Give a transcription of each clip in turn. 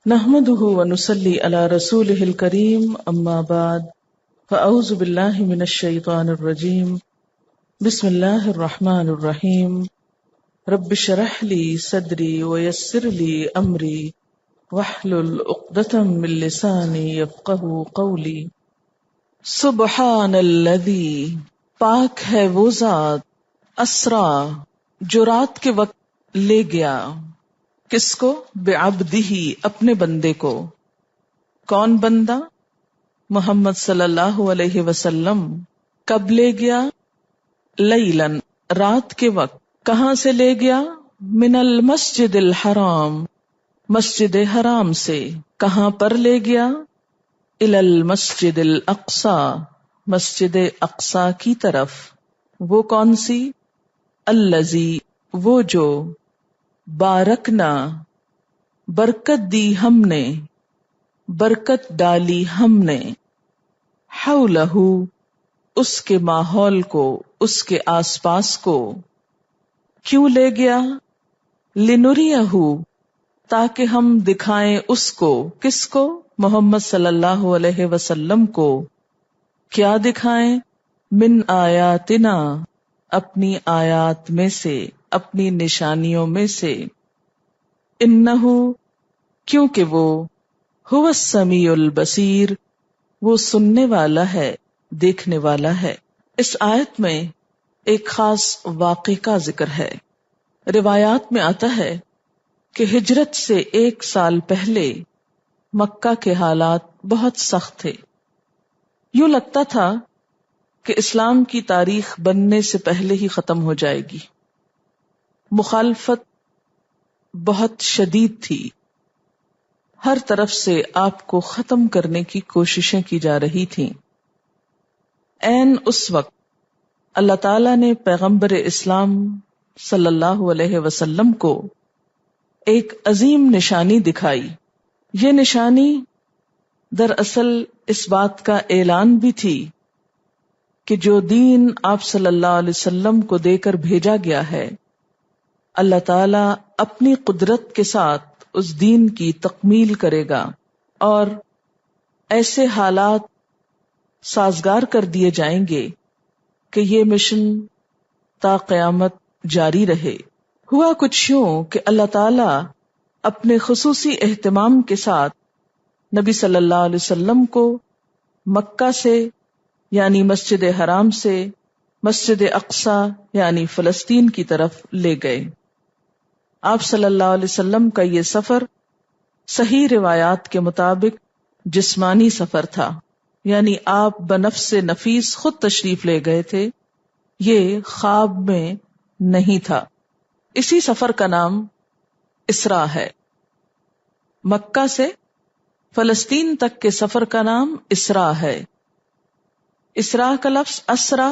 نحمده ونصلي على رسوله الكريم اما بعد فاعوذ بالله من الشيطان الرجيم بسم الله الرحمن الرحيم رب اشرح لي صدري ويسر لي امري واحلل عقدة من لساني يفقهوا قولي. سبحان الذي، پاک ہے وہ ذات، اسرا جو رات کے وقت لے گیا، کس کو؟ بعبدہ اپنے بندے کو. کون بندہ؟ محمد صلی اللہ علیہ وسلم. کب لے گیا؟ لیلاً رات کے وقت. کہاں سے لے گیا؟ من المسجد الحرام مسجد حرام سے. کہاں پر لے گیا؟ الی المسجد الاقصی مسجد اقصی کی طرف. وہ کون سی؟ الذی وہ جو، بارکنا برکت دی ہم نے، برکت ڈالی ہم نے، حولہ اس کے ماحول کو، اس کے آس پاس کو. کیوں لے گیا؟ لنریہ تاکہ ہم دکھائیں اس کو. کس کو؟ محمد صلی اللہ علیہ وسلم کو. کیا دکھائیں؟ من آیاتنا اپنی آیات میں سے، اپنی نشانیوں میں سے. انہ کیونکہ وہ، هو السمیع البصیر وہ سننے والا ہے، دیکھنے والا ہے. اس آیت میں ایک خاص واقعے کا ذکر ہے. روایات میں آتا ہے کہ ہجرت سے 1 سال پہلے مکہ کے حالات بہت سخت تھے. یوں لگتا تھا کہ اسلام کی تاریخ بننے سے پہلے ہی ختم ہو جائے گی. مخالفت بہت شدید تھی. ہر طرف سے آپ کو ختم کرنے کی کوششیں کی جا رہی تھیں. عین اس وقت اللہ تعالیٰ نے پیغمبر اسلام صلی اللہ علیہ وسلم کو ایک عظیم نشانی دکھائی. یہ نشانی دراصل اس بات کا اعلان بھی تھی کہ جو دین آپ صلی اللہ علیہ وسلم کو دے کر بھیجا گیا ہے، اللہ تعالیٰ اپنی قدرت کے ساتھ اس دین کی تکمیل کرے گا، اور ایسے حالات سازگار کر دیے جائیں گے کہ یہ مشن تا قیامت جاری رہے. ہوا کچھ یوں کہ اللہ تعالیٰ اپنے خصوصی اہتمام کے ساتھ نبی صلی اللہ علیہ وسلم کو مکہ سے یعنی مسجد حرام سے مسجد اقصی یعنی فلسطین کی طرف لے گئے. آپ صلی اللہ علیہ وسلم کا یہ سفر صحیح روایات کے مطابق جسمانی سفر تھا، یعنی آپ بنفس نفیس خود تشریف لے گئے تھے، یہ خواب میں نہیں تھا. اسی سفر کا نام اسراء ہے. مکہ سے فلسطین تک کے سفر کا نام اسراء ہے. اسراء کا لفظ اسرا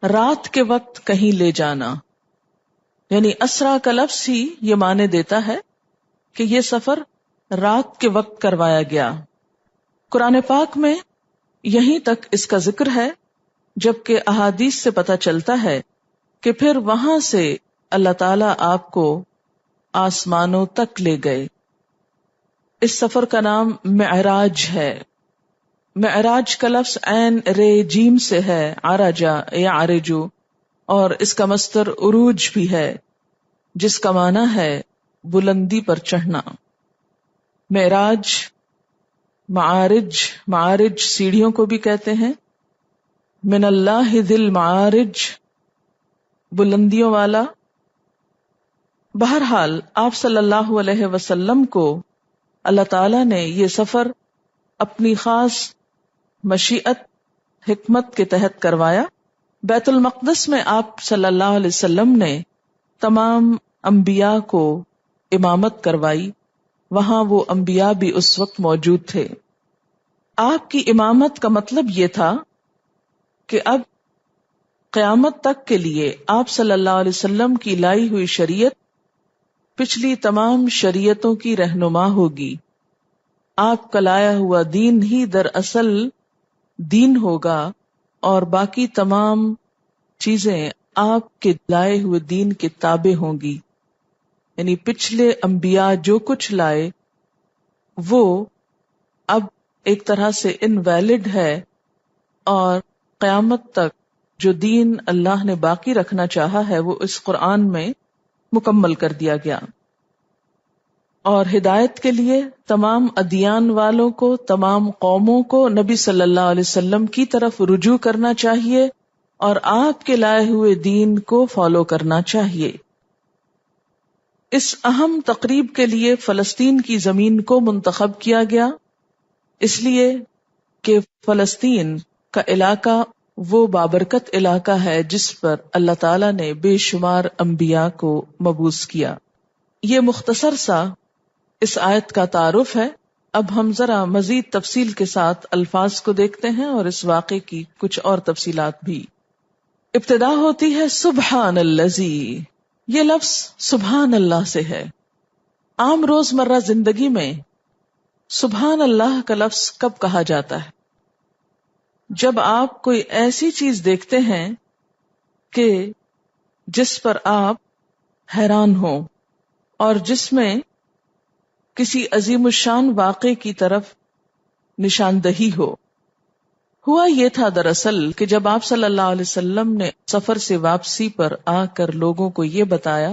رات کے وقت کہیں لے جانا، یعنی اسرا کا لفظ ہی یہ معنی دیتا ہے کہ یہ سفر رات کے وقت کروایا گیا. قرآن پاک میں یہیں تک اس کا ذکر ہے، جبکہ احادیث سے پتہ چلتا ہے کہ پھر وہاں سے اللہ تعالیٰ آپ کو آسمانوں تک لے گئے. اس سفر کا نام معراج ہے. معراج کا لفظ عین رے جیم سے ہے، عرجا یا عرجو، اور اس کا مصدر عروج بھی ہے جس کا معنی ہے بلندی پر چڑھنا. معراج، معارج سیڑھیوں کو بھی کہتے ہیں. من اللہ ذی المعارج بلندیوں والا. بہرحال آپ صلی اللہ علیہ وسلم کو اللہ تعالیٰ نے یہ سفر اپنی خاص مشیت حکمت کے تحت کروایا. بیت المقدس میں آپ صلی اللہ علیہ وسلم نے تمام انبیاء کو امامت کروائی. وہاں وہ انبیاء بھی اس وقت موجود تھے. آپ کی امامت کا مطلب یہ تھا کہ اب قیامت تک کے لیے آپ صلی اللہ علیہ وسلم کی لائی ہوئی شریعت پچھلی تمام شریعتوں کی رہنما ہوگی. آپ کا لایا ہوا دین ہی دراصل دین ہوگا، اور باقی تمام چیزیں آپ کے لائے ہوئے دین کے تابع ہوں گی. یعنی پچھلے انبیاء جو کچھ لائے وہ اب ایک طرح سے انویلڈ ہے، اور قیامت تک جو دین اللہ نے باقی رکھنا چاہا ہے وہ اس قرآن میں مکمل کر دیا گیا. اور ہدایت کے لیے تمام ادیان والوں کو، تمام قوموں کو نبی صلی اللہ علیہ وسلم کی طرف رجوع کرنا چاہیے اور آپ کے لائے ہوئے دین کو فالو کرنا چاہیے. اس اہم تقریب کے لیے فلسطین کی زمین کو منتخب کیا گیا، اس لیے کہ فلسطین کا علاقہ وہ بابرکت علاقہ ہے جس پر اللہ تعالیٰ نے بے شمار انبیاء کو مبعوث کیا. یہ مختصر سا اس آیت کا تعارف ہے. اب ہم ذرا مزید تفصیل کے ساتھ الفاظ کو دیکھتے ہیں اور اس واقعے کی کچھ اور تفصیلات بھی. ابتدا ہوتی ہے سبحان الذی. یہ لفظ سبحان اللہ سے ہے. عام روزمرہ زندگی میں سبحان اللہ کا لفظ کب کہا جاتا ہے؟ جب آپ کوئی ایسی چیز دیکھتے ہیں کہ جس پر آپ حیران ہو اور جس میں کسی عظیم الشان واقعے کی طرف نشاندہی ہو. ہوا یہ تھا دراصل کہ جب آپ صلی اللہ علیہ وسلم نے سفر سے واپسی پر آ کر لوگوں کو یہ بتایا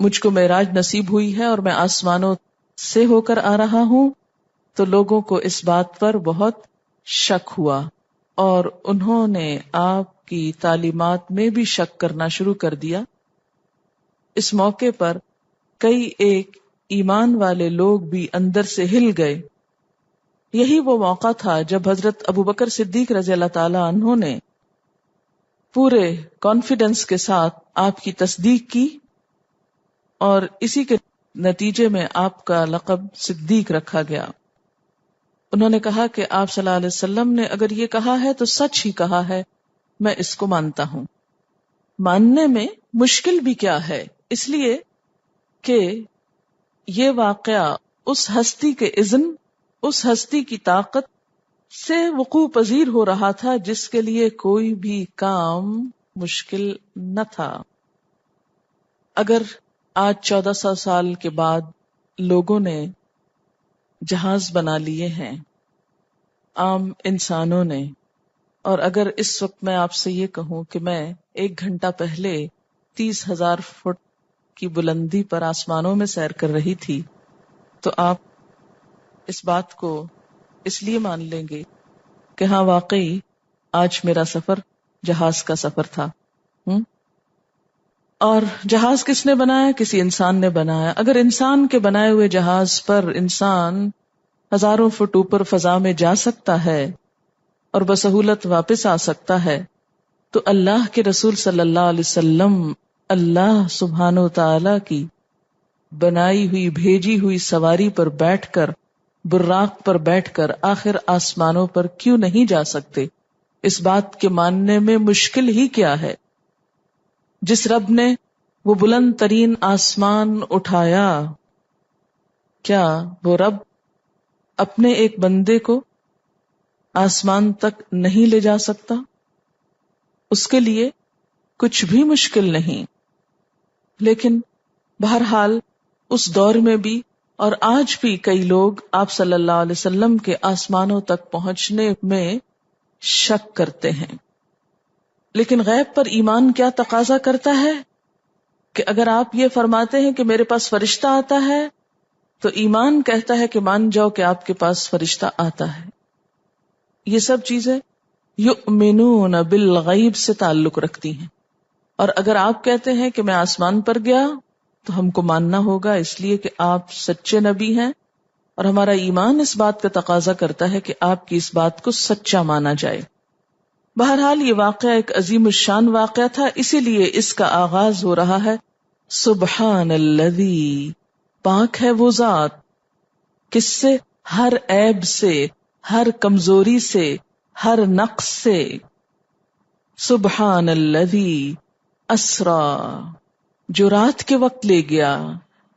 مجھ کو معراج نصیب ہوئی ہے اور میں آسمانوں سے ہو کر آ رہا ہوں، تو لوگوں کو اس بات پر بہت شک ہوا اور انہوں نے آپ کی تعلیمات میں بھی شک کرنا شروع کر دیا. اس موقع پر کئی ایک ایمان والے لوگ بھی اندر سے ہل گئے. یہی وہ موقع تھا جب حضرت ابوبکر صدیق رضی اللہ تعالی عنہ نے پورے کانفیڈنس کے ساتھ آپ کی تصدیق کی اور اسی کے نتیجے میں آپ کا لقب صدیق رکھا گیا. انہوں نے کہا کہ آپ صلی اللہ علیہ وسلم نے اگر یہ کہا ہے تو سچ ہی کہا ہے، میں اس کو مانتا ہوں. ماننے میں مشکل بھی کیا ہے، اس لیے کہ یہ واقعہ اس ہستی کے اذن، اس ہستی کی طاقت سے وقوع پذیر ہو رہا تھا جس کے لیے کوئی بھی کام مشکل نہ تھا. اگر آج 1400 سال کے بعد لوگوں نے جہاز بنا لیے ہیں، عام انسانوں نے، اور اگر اس وقت میں آپ سے یہ کہوں کہ میں 1 گھنٹہ پہلے 30,000 فٹ کی بلندی پر آسمانوں میں سیر کر رہی تھی، تو آپ اس بات کو اس لیے مان لیں گے کہ ہاں واقعی آج میرا سفر جہاز کا سفر تھا. اور جہاز کس نے بنایا؟ کسی انسان نے بنایا. اگر انسان کے بنائے ہوئے جہاز پر انسان ہزاروں فٹ اوپر فضا میں جا سکتا ہے اور بسہولت واپس آ سکتا ہے، تو اللہ کے رسول صلی اللہ علیہ وسلم اللہ سبحانہ و تعالی کی بنائی ہوئی بھیجی ہوئی سواری پر بیٹھ کر، براق پر بیٹھ کر آخر آسمانوں پر کیوں نہیں جا سکتے؟ اس بات کے ماننے میں مشکل ہی کیا ہے؟ جس رب نے وہ بلند ترین آسمان اٹھایا، کیا وہ رب اپنے ایک بندے کو آسمان تک نہیں لے جا سکتا؟ اس کے لیے کچھ بھی مشکل نہیں. لیکن بہرحال اس دور میں بھی اور آج بھی کئی لوگ آپ صلی اللہ علیہ وسلم کے آسمانوں تک پہنچنے میں شک کرتے ہیں. لیکن غیب پر ایمان کیا تقاضا کرتا ہے کہ اگر آپ یہ فرماتے ہیں کہ میرے پاس فرشتہ آتا ہے، تو ایمان کہتا ہے کہ مان جاؤ کہ آپ کے پاس فرشتہ آتا ہے. یہ سب چیزیں یؤمنون بالغیب سے تعلق رکھتی ہیں. اور اگر آپ کہتے ہیں کہ میں آسمان پر گیا تو ہم کو ماننا ہوگا، اس لیے کہ آپ سچے نبی ہیں اور ہمارا ایمان اس بات کا تقاضا کرتا ہے کہ آپ کی اس بات کو سچا مانا جائے. بہرحال یہ واقعہ ایک عظیم الشان واقعہ تھا، اسی لیے اس کا آغاز ہو رہا ہے سبحان الذی. پاک ہے وہ ذات، کس سے؟ ہر عیب سے، ہر کمزوری سے، ہر نقص سے. سبحان الذی اسرا، جو رات کے وقت لے گیا،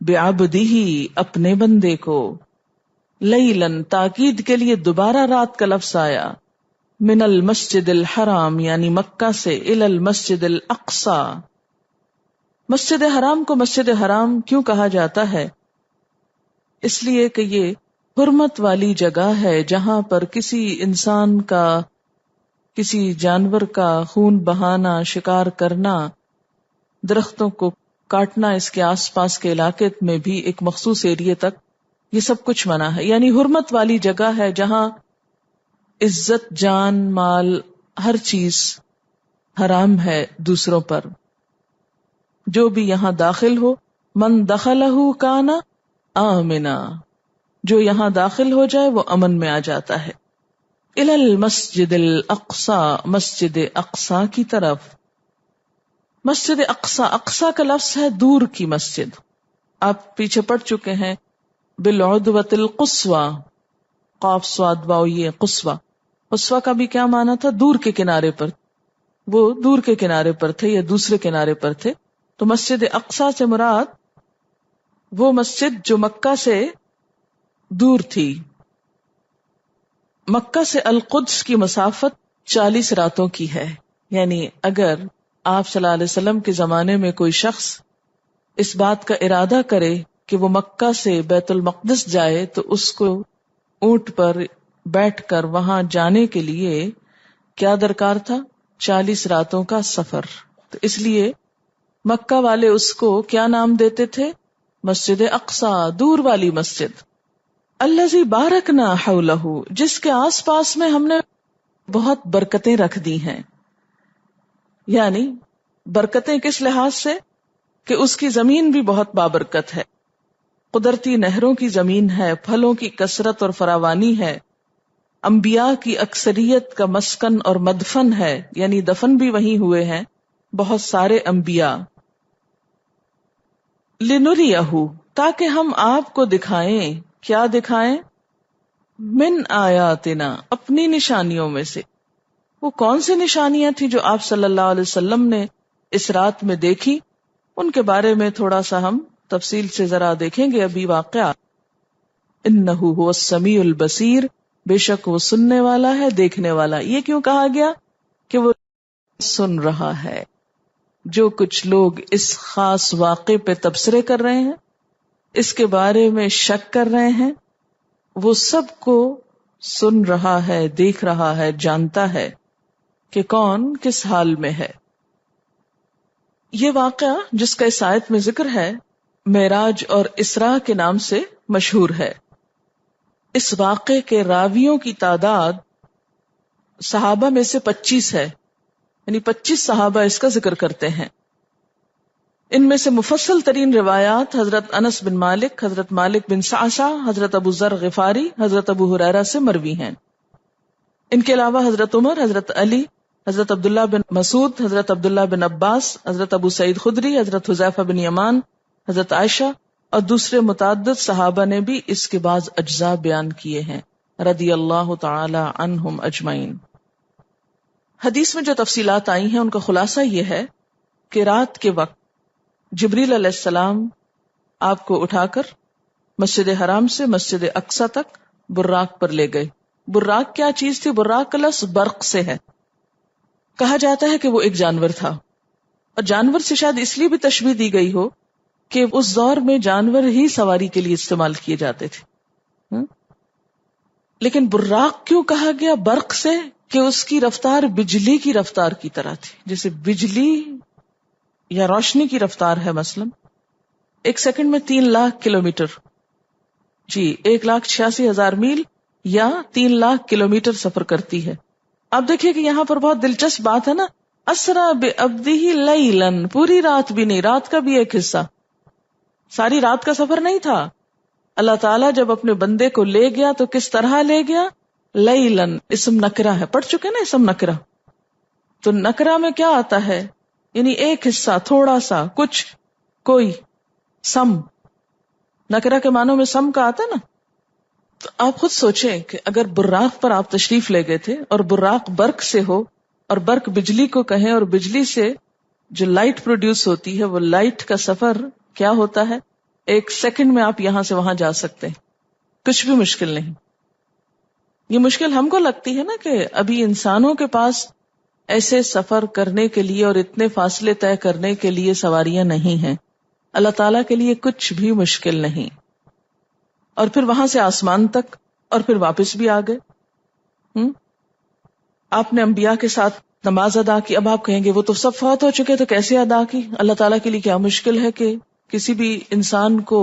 بعبدہ، اپنے بندے کو. لیلاً، تاکید کے لیے دوبارہ رات کا لفظ آیا. من المسجد الحرام، یعنی مکہ سے، الی المسجد الاقصی. مسجد حرام کو مسجد حرام کیوں کہا جاتا ہے؟ اس لیے کہ یہ حرمت والی جگہ ہے جہاں پر کسی انسان کا، کسی جانور کا خون بہانا، شکار کرنا، درختوں کو کاٹنا، اس کے آس پاس کے علاقے میں بھی ایک مخصوص ایریے تک یہ سب کچھ منع ہے. یعنی حرمت والی جگہ ہے جہاں عزت، جان، مال، ہر چیز حرام ہے دوسروں پر. جو بھی یہاں داخل ہو، من دخلہ کان آمنا، جو یہاں داخل ہو جائے وہ امن میں آ جاتا ہے. الی المسجد الاقصی، مسجد اقصی کی طرف. مسجد اقصی، اقصی کا لفظ ہے دور کی مسجد. آپ پیچھے پڑھ چکے ہیں بالعدوۃ القصوی، قاف صاد واو یہ قصوی. قصوی کا بھی کیا معنی تھا؟ دور کے کنارے پر. وہ دور کے کنارے پر تھے یا دوسرے کنارے پر تھے. تو مسجد اقصی سے مراد وہ مسجد جو مکہ سے دور تھی. مکہ سے القدس کی مسافت 40 راتوں کی ہے. یعنی اگر آپ صلی اللہ علیہ وسلم کے زمانے میں کوئی شخص اس بات کا ارادہ کرے کہ وہ مکہ سے بیت المقدس جائے تو اس کو اونٹ پر بیٹھ کر وہاں جانے کے لیے کیا درکار تھا؟ 40 راتوں کا سفر. تو اس لیے مکہ والے اس کو کیا نام دیتے تھے؟ مسجد اقصی، دور والی مسجد. الذی بارکنا حولہ، جس کے آس پاس میں ہم نے بہت برکتیں رکھ دی ہیں. یعنی برکتیں کس لحاظ سے کہ اس کی زمین بھی بہت بابرکت ہے، قدرتی نہروں کی زمین ہے، پھلوں کی کثرت اور فراوانی ہے، انبیاء کی اکثریت کا مسکن اور مدفن ہے، یعنی دفن بھی وہیں ہوئے ہیں بہت سارے انبیاء. لنریہ، تاکہ ہم آپ کو دکھائیں. کیا دکھائیں؟ من آیاتنا، اپنی نشانیوں میں سے. وہ کون سی نشانیاں تھیں جو آپ صلی اللہ علیہ وسلم نے اس رات میں دیکھی؟ ان کے بارے میں تھوڑا سا ہم تفصیل سے ذرا دیکھیں گے ابھی واقعہ. انہ هو السمیع البصیر، بے شک وہ سننے والا ہے، دیکھنے والا. یہ کیوں کہا گیا کہ وہ سن رہا ہے؟ جو کچھ لوگ اس خاص واقعے پہ تبصرے کر رہے ہیں، اس کے بارے میں شک کر رہے ہیں، وہ سب کو سن رہا ہے، دیکھ رہا ہے، جانتا ہے کہ کون کس حال میں ہے. یہ واقعہ جس کا اس آیت میں ذکر ہے معراج اور اسراء کے نام سے مشہور ہے. اس واقعے کے راویوں کی تعداد صحابہ میں سے 25 ہے، یعنی 25 صحابہ اس کا ذکر کرتے ہیں. ان میں سے مفصل ترین روایات حضرت انس بن مالک، حضرت مالک بن صعصع، حضرت ابو ذر غفاری، حضرت ابو ہریرہ سے مروی ہیں. ان کے علاوہ حضرت عمر، حضرت علی، حضرت عبداللہ بن مسعود، حضرت عبداللہ بن عباس، حضرت ابو سعید خدری، حضرت حذیفہ بن یمان، حضرت عائشہ اور دوسرے متعدد صحابہ نے بھی اس کے بعض اجزاء بیان کیے ہیں رضی اللہ تعالی عنہم اجمعین. حدیث میں جو تفصیلات آئی ہیں ان کا خلاصہ یہ ہے کہ رات کے وقت جبریل علیہ السلام آپ کو اٹھا کر مسجد حرام سے مسجد اقصی تک براق پر لے گئے. براق کیا چیز تھی؟ براق کا لفظ برق سے ہے. کہا جاتا ہے کہ وہ ایک جانور تھا، اور جانور سے شاید اس لیے بھی تشبیہ دی گئی ہو کہ اس دور میں جانور ہی سواری کے لیے استعمال کیے جاتے تھے. لیکن براق کیوں کہا گیا برق سے؟ کہ اس کی رفتار بجلی کی رفتار کی طرح تھی. جیسے بجلی یا روشنی کی رفتار ہے، مثلا 1 سیکنڈ میں 3 لاکھ کلومیٹر، 1,86,000 میل یا 3 لاکھ کلومیٹر سفر کرتی ہے. آپ دیکھیے کہ یہاں پر بہت دلچسپ بات ہے نا، اسرا بعبدہ لیلاً، پوری رات بھی نہیں، رات کا بھی ایک حصہ، ساری رات کا سفر نہیں تھا. اللہ تعالیٰ جب اپنے بندے کو لے گیا تو کس طرح لے گیا؟ لیلاً، اسم نکرہ ہے، پڑھ چکے نا اسم نکرہ. تو نکرہ میں کیا آتا ہے؟ یعنی ایک حصہ، تھوڑا سا، کچھ، کوئی، سم. نکرہ کے معنوں میں سم کا آتا نا. تو آپ خود سوچیں کہ اگر براق پر آپ تشریف لے گئے تھے اور براق برق سے ہو، اور برق بجلی کو کہیں، اور بجلی سے جو لائٹ پروڈیوس ہوتی ہے وہ لائٹ کا سفر کیا ہوتا ہے؟ 1 سیکنڈ میں آپ یہاں سے وہاں جا سکتے ہیں، کچھ بھی مشکل نہیں. یہ مشکل ہم کو لگتی ہے نا کہ ابھی انسانوں کے پاس ایسے سفر کرنے کے لیے اور اتنے فاصلے طے کرنے کے لیے سواریاں نہیں ہیں. اللہ تعالیٰ کے لیے کچھ بھی مشکل نہیں. اور پھر وہاں سے آسمان تک، اور پھر واپس بھی آ گئے۔ آپ نے انبیاء کے ساتھ نماز ادا کی، اب آپ کہیں گے وہ تو سب فوت ہو چکے تو کیسے ادا کی؟ اللہ تعالیٰ کے لیے کیا مشکل ہے کہ کسی بھی انسان کو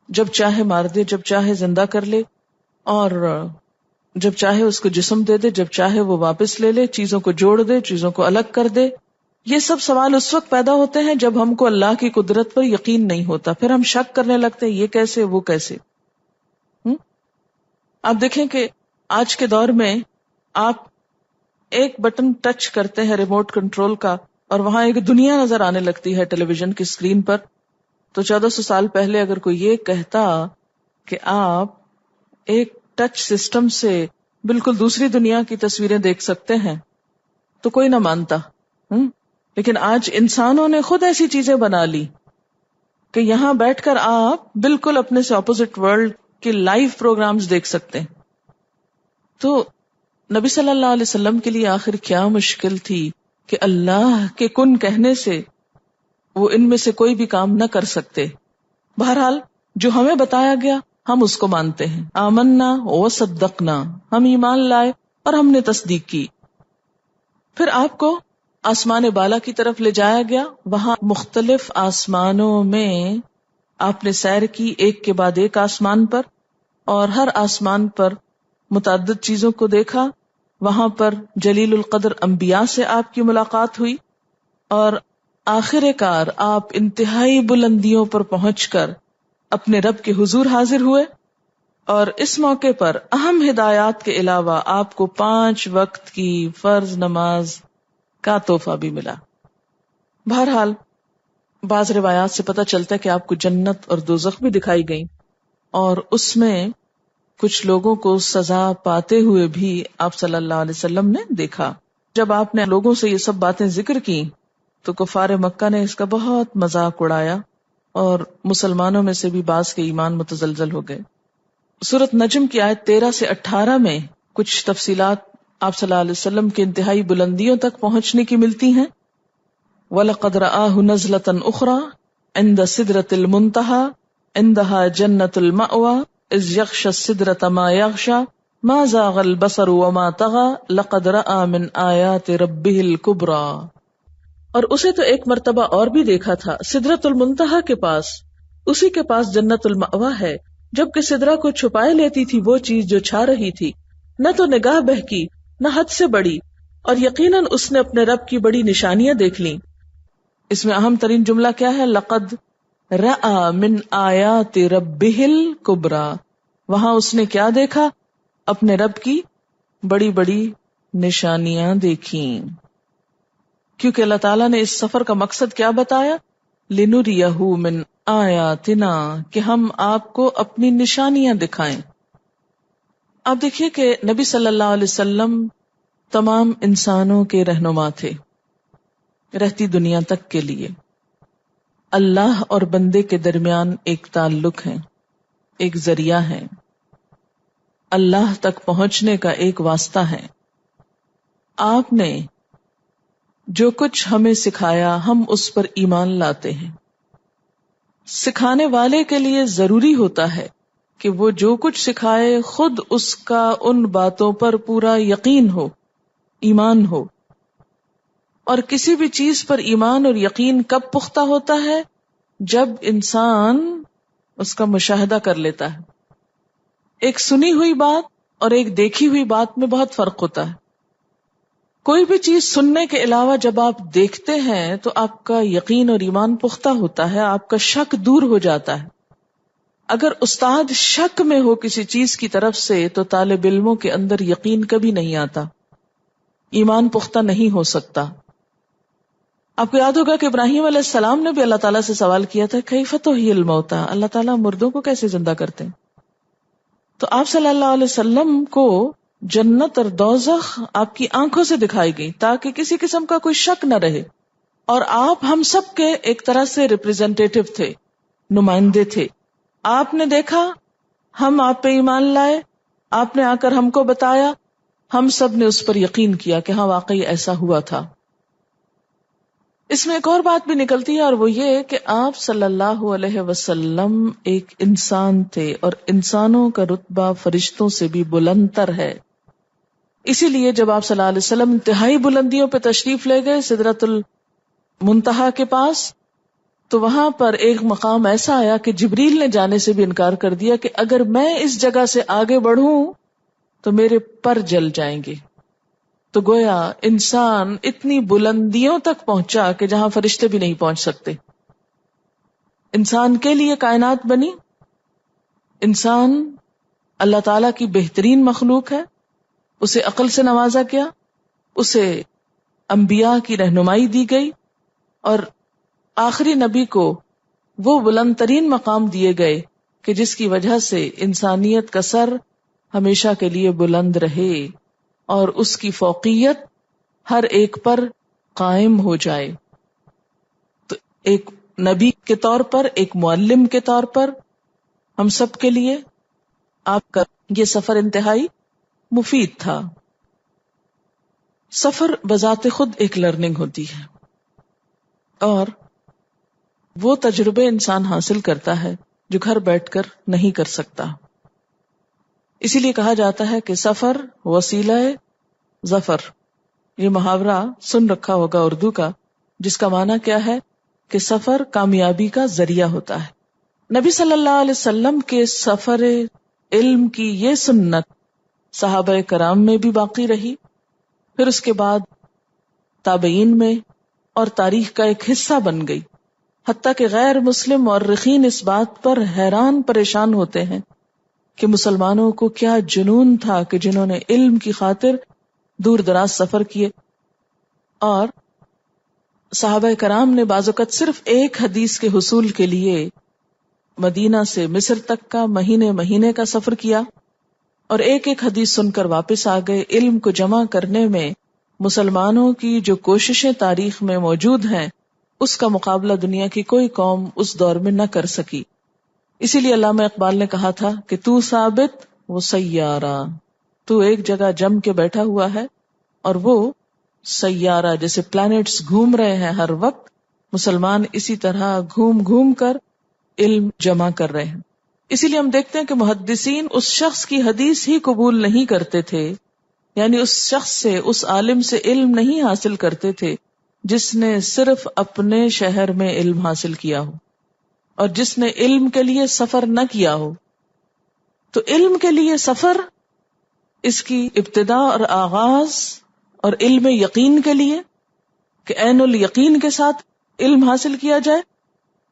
جب چاہے مار دے، جب چاہے زندہ کر لے، اور جب چاہے اس کو جسم دے دے، جب چاہے وہ واپس لے لے، چیزوں کو جوڑ دے، چیزوں کو الگ کر دے۔ یہ سب سوال اس وقت پیدا ہوتے ہیں جب ہم کو اللہ کی قدرت پر یقین نہیں ہوتا، پھر ہم شک کرنے لگتے ہیں یہ کیسے، وہ کیسے۔ آپ دیکھیں کہ آج کے دور میں آپ ایک بٹن ٹچ کرتے ہیں ریموٹ کنٹرول کا اور وہاں ایک دنیا نظر آنے لگتی ہے ٹیلی ویژن کی اسکرین پر۔ تو 1400 سال پہلے اگر کوئی یہ کہتا کہ آپ ایک ٹچ سسٹم سے بالکل دوسری دنیا کی تصویریں دیکھ سکتے ہیں تو کوئی نہ مانتا۔ لیکن آج انسانوں نے خود ایسی چیزیں بنا لی کہ یہاں بیٹھ کر آپ بالکل اپنے سے اپوزٹ ورلڈ کے لائیو پروگرامز دیکھ سکتے ہیں۔ تو نبی صلی اللہ علیہ وسلم کے لیے آخر کیا مشکل تھی کہ اللہ کے کن کہنے سے وہ ان میں سے کوئی بھی کام نہ کر سکتے۔ بہرحال جو ہمیں بتایا گیا ہم اس کو مانتے ہیں، آمنا و صدقنا، ہم ایمان لائے اور ہم نے تصدیق کی۔ پھر آپ کو آسمان بالا کی طرف لے جایا گیا، وہاں مختلف آسمانوں میں آپ نے سیر کی، ایک کے بعد ایک آسمان پر، اور ہر آسمان پر متعدد چیزوں کو دیکھا۔ وہاں پر جلیل القدر انبیاء سے آپ کی ملاقات ہوئی، اور آخر کار آپ انتہائی بلندیوں پر پہنچ کر اپنے رب کے حضور حاضر ہوئے، اور اس موقع پر اہم ہدایات کے علاوہ آپ کو 5 وقت کی فرض نماز کا تحفہ بھی ملا۔ بہرحال بعض روایات سے پتہ چلتا ہے کہ آپ کو جنت اور دوزخ بھی دکھائی گئیں، اور اس میں کچھ لوگوں کو سزا پاتے ہوئے بھی آپ صلی اللہ علیہ وسلم نے دیکھا۔ جب آپ نے لوگوں سے یہ سب باتیں ذکر کی تو کفار مکہ نے اس کا بہت مذاق اڑایا، اور مسلمانوں میں سے بھی بعض کے ایمان متزلزل ہو گئے۔ سورۃ نجم کی آیت 13 سے 18 میں کچھ تفصیلات آپ صلی اللہ علیہ وسلم کے انتہائی بلندیوں تک پہنچنے کی ملتی ہیں۔ وَلَقَدْ رَآهُ نَزْلَةً أُخْرَى عِنْدَ سِدْرَةِ الْمُنْتَهَى عِنْدَهَا جَنَّةُ الْمَأْوَى إِذْ يَغْشَى السِّدْرَةَ مَا يَغْشَى مَا زَاغَ الْبَصَرُ وَمَا طَغَى لَقَدْ رَآى مِنْ آيَاتِ رَبِّهِ الْكُبْرَى۔ اور اسے تو ایک مرتبہ اور بھی دیکھا تھا سدرۃ المنتہا کے پاس، اسی کے پاس جنت المأویٰ ہے، جبکہ سدرہ کو چھپائے لیتی تھی وہ چیز جو چھا رہی تھی، نہ تو نگاہ بہکی نہ حد سے بڑی، اور یقیناً اس نے اپنے رب کی بڑی نشانیاں دیکھ لیں۔ اس میں اہم ترین جملہ کیا ہے؟ لقد رأى من آیات ربہ الکبریٰ۔ وہاں اس نے کیا دیکھا؟ اپنے رب کی بڑی بڑی نشانیاں دیکھیں، کیونکہ اللہ تعالیٰ نے اس سفر کا مقصد کیا بتایا؟ لِنُرِيَهُ مِنْ آیاتنا، کہ ہم آپ کو اپنی نشانیاں دکھائیں۔ آپ دیکھیے کہ نبی صلی اللہ علیہ وسلم تمام انسانوں کے رہنما تھے، رہتی دنیا تک کے لیے۔ اللہ اور بندے کے درمیان ایک تعلق ہے، ایک ذریعہ ہے، اللہ تک پہنچنے کا ایک واسطہ ہے۔ آپ نے جو کچھ ہمیں سکھایا ہم اس پر ایمان لاتے ہیں۔ سکھانے والے کے لیے ضروری ہوتا ہے کہ وہ جو کچھ سکھائے خود اس کا ان باتوں پر پورا یقین ہو، ایمان ہو۔ اور کسی بھی چیز پر ایمان اور یقین کب پختہ ہوتا ہے؟ جب انسان اس کا مشاہدہ کر لیتا ہے۔ ایک سنی ہوئی بات اور ایک دیکھی ہوئی بات میں بہت فرق ہوتا ہے۔ کوئی بھی چیز سننے کے علاوہ جب آپ دیکھتے ہیں تو آپ کا یقین اور ایمان پختہ ہوتا ہے، آپ کا شک دور ہو جاتا ہے۔ اگر استاد شک میں ہو کسی چیز کی طرف سے تو طالب علموں کے اندر یقین کبھی نہیں آتا، ایمان پختہ نہیں ہو سکتا۔ آپ کو یاد ہوگا کہ ابراہیم علیہ السلام نے بھی اللہ تعالیٰ سے سوال کیا تھا کیف تحیی الموتیٰ، اللہ تعالیٰ مردوں کو کیسے زندہ کرتے ہیں؟ تو آپ صلی اللہ علیہ وسلم کو جنت اور دوزخ آپ کی آنکھوں سے دکھائی گئی تاکہ کسی قسم کا کوئی شک نہ رہے، اور آپ ہم سب کے ایک طرح سے ریپریزنٹیٹو تھے، نمائندے تھے۔ آپ نے دیکھا، ہم آپ پہ ایمان لائے، آپ نے آ کر ہم کو بتایا، ہم سب نے اس پر یقین کیا کہ ہاں واقعی ایسا ہوا تھا۔ اس میں ایک اور بات بھی نکلتی ہے، اور وہ یہ کہ آپ صلی اللہ علیہ وسلم ایک انسان تھے، اور انسانوں کا رتبہ فرشتوں سے بھی بلند تر ہے. اسی لیے جب آپ صلی اللہ علیہ وسلم انتہائی بلندیوں پہ تشریف لے گئے سدرۃ المنتہا کے پاس، تو وہاں پر ایک مقام ایسا آیا کہ جبریل نے جانے سے بھی انکار کر دیا کہ اگر میں اس جگہ سے آگے بڑھوں تو میرے پر جل جائیں گے. تو گویا انسان اتنی بلندیوں تک پہنچا کہ جہاں فرشتے بھی نہیں پہنچ سکتے. انسان کے لیے کائنات بنی، انسان اللہ تعالی کی بہترین مخلوق ہے، اسے عقل سے نوازا گیا، اسے انبیاء کی رہنمائی دی گئی، اور آخری نبی کو وہ بلند ترین مقام دیے گئے کہ جس کی وجہ سے انسانیت کا سر ہمیشہ کے لیے بلند رہے اور اس کی فوقیت ہر ایک پر قائم ہو جائے. تو ایک نبی کے طور پر، ایک معلم کے طور پر ہم سب کے لیے آپ کا یہ سفر انتہائی مفید تھا. سفر بذات خود ایک لرننگ ہوتی ہے، اور وہ تجربے انسان حاصل کرتا ہے جو گھر بیٹھ کر نہیں کر سکتا. اسی لیے کہا جاتا ہے کہ سفر وسیلہ ظفر. یہ محاورہ سن رکھا ہوگا اردو کا، جس کا معنی کیا ہے کہ سفر کامیابی کا ذریعہ ہوتا ہے. نبی صلی اللہ علیہ وسلم کے سفر علم کی یہ سنت صحابہ کرام میں بھی باقی رہی، پھر اس کے بعد تابعین میں، اور تاریخ کا ایک حصہ بن گئی. حتیٰ کہ غیر مسلم مورخین اس بات پر حیران پریشان ہوتے ہیں کہ مسلمانوں کو کیا جنون تھا کہ جنہوں نے علم کی خاطر دور دراز سفر کیے. اور صحابہ کرام نے بعض اوقات صرف ایک حدیث کے حصول کے لیے مدینہ سے مصر تک کا مہینے کا سفر کیا، اور ایک ایک حدیث سن کر واپس آ گئے. علم کو جمع کرنے میں مسلمانوں کی جو کوششیں تاریخ میں موجود ہیں، اس کا مقابلہ دنیا کی کوئی قوم اس دور میں نہ کر سکی. اسی لیے علامہ اقبال نے کہا تھا کہ تو ثابت وہ سیارہ، تو ایک جگہ جم کے بیٹھا ہوا ہے اور وہ سیارہ، جیسے پلانٹس گھوم رہے ہیں ہر وقت، مسلمان اسی طرح گھوم گھوم کر علم جمع کر رہے ہیں. اسی لیے ہم دیکھتے ہیں کہ محدثین اس شخص کی حدیث ہی قبول نہیں کرتے تھے، یعنی اس شخص سے، اس عالم سے علم نہیں حاصل کرتے تھے جس نے صرف اپنے شہر میں علم حاصل کیا ہو اور جس نے علم کے لیے سفر نہ کیا ہو. تو علم کے لیے سفر، اس کی ابتدا اور آغاز، اور علم یقین کے لیے کہ عین الیقین کے ساتھ علم حاصل کیا جائے،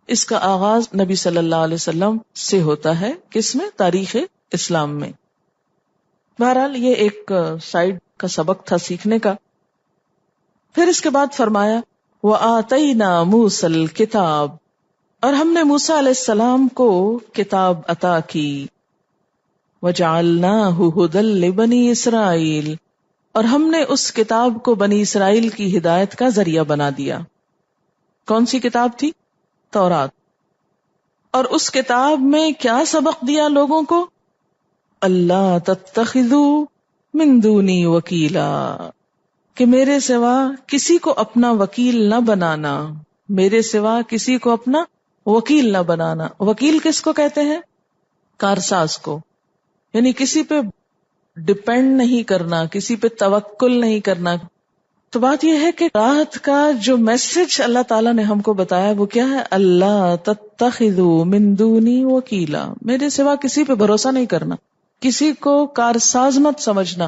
اس کا آغاز نبی صلی اللہ علیہ وسلم سے ہوتا ہے. کس میں؟ تاریخ اسلام میں. بہرحال یہ ایک سائیڈ کا سبق تھا سیکھنے کا. پھر اس کے بعد فرمایا وَآتَيْنَا مُوسَى الْكِتَابَ، اور ہم نے موسیٰ علیہ السلام کو کتاب عطا کی. وَجَعَلْنَاهُ هُدًى لِبَنِي إِسْرَائِيلَ، اور ہم نے اس کتاب کو بنی اسرائیل کی ہدایت کا ذریعہ بنا دیا. کون سی کتاب تھی؟ تورات. اور اس کتاب میں کیا سبق دیا لوگوں کو؟ اللہ تتخذوا من دونی وکیلا، کہ میرے سوا کسی کو اپنا وکیل نہ بنانا، میرے سوا کسی کو اپنا وکیل نہ بنانا. وکیل کس کو کہتے ہیں؟ کارساز کو، یعنی کسی پہ ڈپینڈ نہیں کرنا، کسی پہ توکل نہیں کرنا. تو بات یہ ہے کہ رات کا جو میسج اللہ تعالیٰ نے ہم کو بتایا وہ کیا ہے؟ اللہ تتخذوا من دونی وکیلا، میرے سوا کسی پہ بھروسہ نہیں کرنا، کسی کو کارساز مت سمجھنا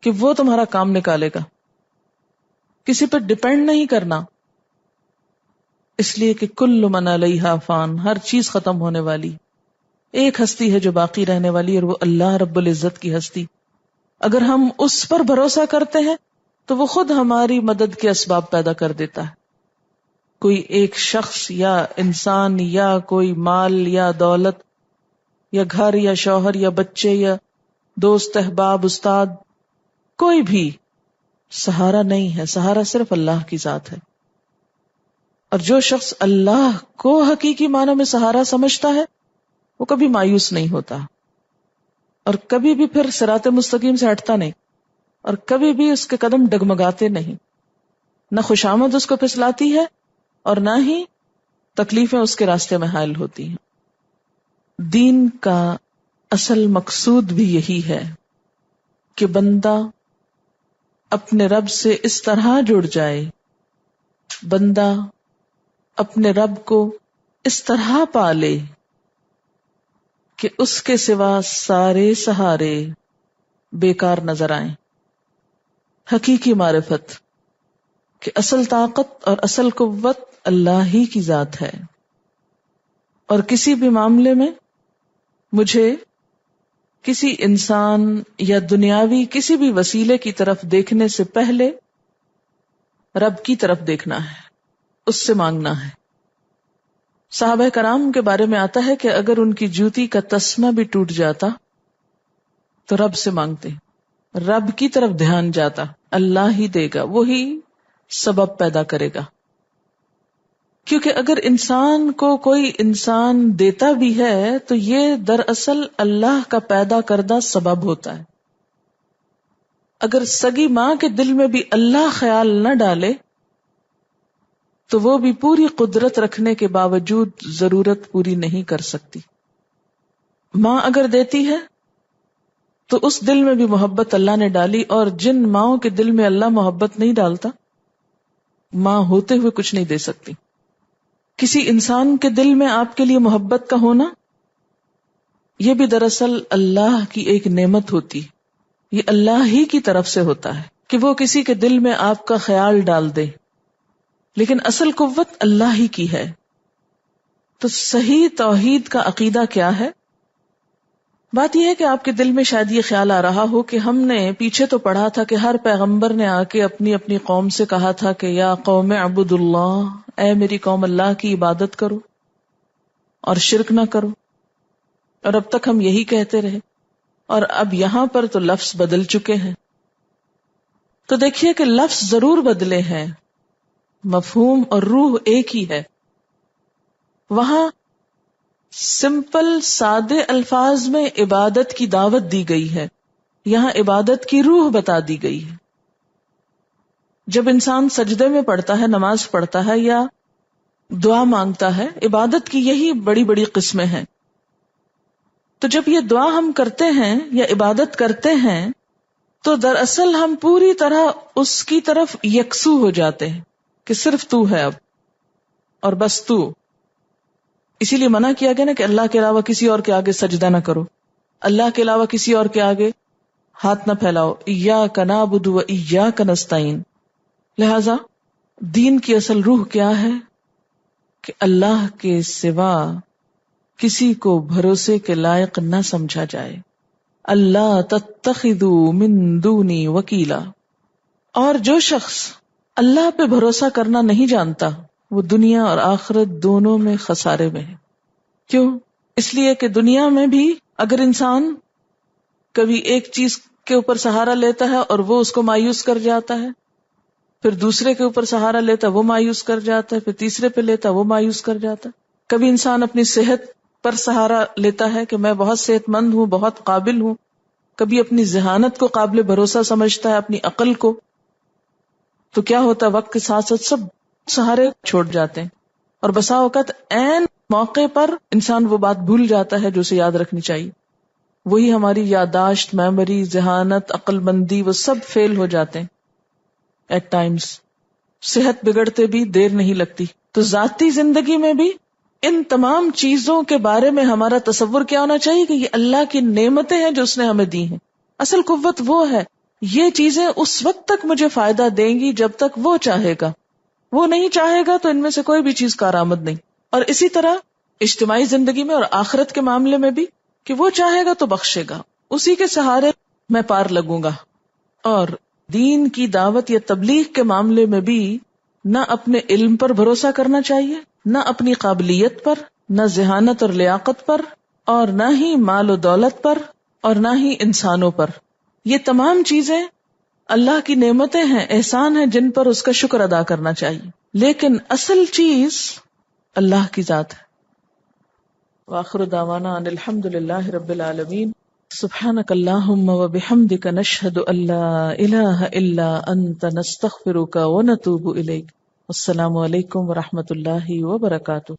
کہ وہ تمہارا کام نکالے گا، کسی پہ ڈپینڈ نہیں کرنا. اس لیے کہ کل من علیہا فان، ہر چیز ختم ہونے والی، ایک ہستی ہے جو باقی رہنے والی، اور وہ اللہ رب العزت کی ہستی. اگر ہم اس پر بھروسہ کرتے ہیں تو وہ خود ہماری مدد کے اسباب پیدا کر دیتا ہے. کوئی ایک شخص یا انسان یا کوئی مال یا دولت یا گھر یا شوہر یا بچے یا دوست احباب استاد، کوئی بھی سہارا نہیں ہے. سہارا صرف اللہ کی ذات ہے. اور جو شخص اللہ کو حقیقی معنوں میں سہارا سمجھتا ہے وہ کبھی مایوس نہیں ہوتا، اور کبھی بھی پھر صراط مستقیم سے ہٹتا نہیں، اور کبھی بھی اس کے قدم ڈگمگاتے نہیں. نہ خوشامد اس کو پھسلاتی ہے اور نہ ہی تکلیفیں اس کے راستے میں حائل ہوتی ہیں۔ دین کا اصل مقصود بھی یہی ہے کہ بندہ اپنے رب سے اس طرح جڑ جائے، بندہ اپنے رب کو اس طرح پا لے کہ اس کے سوا سارے سہارے بیکار نظر آئیں۔ حقیقی معرفت کہ اصل طاقت اور اصل قوت اللہ ہی کی ذات ہے، اور کسی بھی معاملے میں مجھے کسی انسان یا دنیاوی کسی بھی وسیلے کی طرف دیکھنے سے پہلے رب کی طرف دیکھنا ہے، اس سے مانگنا ہے۔ صحابہ کرام کے بارے میں آتا ہے کہ اگر ان کی جوتی کا تسمہ بھی ٹوٹ جاتا تو رب سے مانگتے، رب کی طرف دھیان جاتا، اللہ ہی دے گا، وہی سبب پیدا کرے گا۔ کیونکہ اگر انسان کو کوئی انسان دیتا بھی ہے تو یہ دراصل اللہ کا پیدا کردہ سبب ہوتا ہے۔ اگر سگی ماں کے دل میں بھی اللہ خیال نہ ڈالے تو وہ بھی پوری قدرت رکھنے کے باوجود ضرورت پوری نہیں کر سکتی۔ ماں اگر دیتی ہے تو اس دل میں بھی محبت اللہ نے ڈالی، اور جن ماؤں کے دل میں اللہ محبت نہیں ڈالتا، ماں ہوتے ہوئے کچھ نہیں دے سکتی۔ کسی انسان کے دل میں آپ کے لیے محبت کا ہونا، یہ بھی دراصل اللہ کی ایک نعمت ہوتی، یہ اللہ ہی کی طرف سے ہوتا ہے کہ وہ کسی کے دل میں آپ کا خیال ڈال دے، لیکن اصل قوت اللہ ہی کی ہے۔ تو صحیح توحید کا عقیدہ کیا ہے؟ بات یہ ہے کہ آپ کے دل میں شاید یہ خیال آ رہا ہو کہ ہم نے پیچھے تو پڑھا تھا کہ ہر پیغمبر نے آ کے اپنی اپنی قوم سے کہا تھا کہ یا قوم اعبدوا اللہ، اے میری قوم اللہ کی عبادت کرو اور شرک نہ کرو، اور اب تک ہم یہی کہتے رہے، اور اب یہاں پر تو لفظ بدل چکے ہیں۔ تو دیکھیے کہ لفظ ضرور بدلے ہیں، مفہوم اور روح ایک ہی ہے۔ وہاں سمپل سادے الفاظ میں عبادت کی دعوت دی گئی ہے، یہاں عبادت کی روح بتا دی گئی ہے۔ جب انسان سجدے میں پڑھتا ہے، نماز پڑھتا ہے یا دعا مانگتا ہے، عبادت کی یہی بڑی بڑی قسمیں ہیں۔ تو جب یہ دعا ہم کرتے ہیں یا عبادت کرتے ہیں تو دراصل ہم پوری طرح اس کی طرف یکسو ہو جاتے ہیں کہ صرف تو ہے اب، اور بس تو۔ اسی لیے منع کیا گیا نا کہ اللہ کے علاوہ کسی اور کے آگے سجدہ نہ کرو، اللہ کے علاوہ کسی اور کے آگے ہاتھ نہ پھیلاؤ، ایاک نعبد و ایاک نستعین۔ لہذا دین کی اصل روح کیا ہے کہ اللہ کے سوا کسی کو بھروسے کے لائق نہ سمجھا جائے۔ اللہ تتخذوا من دونی وکیلا، اور جو شخص اللہ پہ بھروسہ کرنا نہیں جانتا وہ دنیا اور آخرت دونوں میں خسارے میں ہے۔ کیوں؟ اس لیے کہ دنیا میں بھی اگر انسان کبھی ایک چیز کے اوپر سہارا لیتا ہے اور وہ اس کو مایوس کر جاتا ہے، پھر دوسرے کے اوپر سہارا لیتا ہے وہ مایوس کر جاتا ہے، پھر تیسرے پہ لیتا ہے وہ مایوس کر جاتا ہے۔ کبھی انسان اپنی صحت پر سہارا لیتا ہے کہ میں بہت صحت مند ہوں، بہت قابل ہوں، کبھی اپنی ذہانت کو قابل بھروسہ سمجھتا ہے، اپنی عقل کو، تو کیا ہوتا ہے وقت کے ساتھ ساتھ سب سہارے چھوڑ جاتے ہیں، اور بسا اوقات عین موقع پر انسان وہ بات بھول جاتا ہے جو اسے یاد رکھنی چاہیے۔ وہی ہماری یادداشت، میموری، ذہانت، عقل مندی، وہ سب فیل ہو جاتے ہیں ایٹ ٹائمز۔ صحت بگڑتے بھی دیر نہیں لگتی۔ تو ذاتی زندگی میں بھی ان تمام چیزوں کے بارے میں ہمارا تصور کیا ہونا چاہیے کہ یہ اللہ کی نعمتیں ہیں جو اس نے ہمیں دی ہیں۔ اصل قوت وہ ہے، یہ چیزیں اس وقت تک مجھے فائدہ دیں گی جب تک وہ چاہے گا، وہ نہیں چاہے گا تو ان میں سے کوئی بھی چیز کارآمد نہیں۔ اور اسی طرح اجتماعی زندگی میں اور آخرت کے معاملے میں بھی کہ وہ چاہے گا تو بخشے گا، اسی کے سہارے میں پار لگوں گا۔ اور دین کی دعوت یا تبلیغ کے معاملے میں بھی نہ اپنے علم پر بھروسہ کرنا چاہیے، نہ اپنی قابلیت پر، نہ ذہانت اور لیاقت پر، اور نہ ہی مال و دولت پر، اور نہ ہی انسانوں پر۔ یہ تمام چیزیں اللہ کی نعمتیں ہیں، احسان ہیں جن پر اس کا شکر ادا کرنا چاہیے، لیکن اصل چیز اللہ کی ذات ہے۔ وآخر دعوانا ان الحمد للہ رب العالمین۔ سبحانک اللہم وبحمدک نشہد ان لا الہ الا انت نستغفرک ونتوب الیک۔ السلام علیکم ورحمۃ اللہ وبرکاتہ.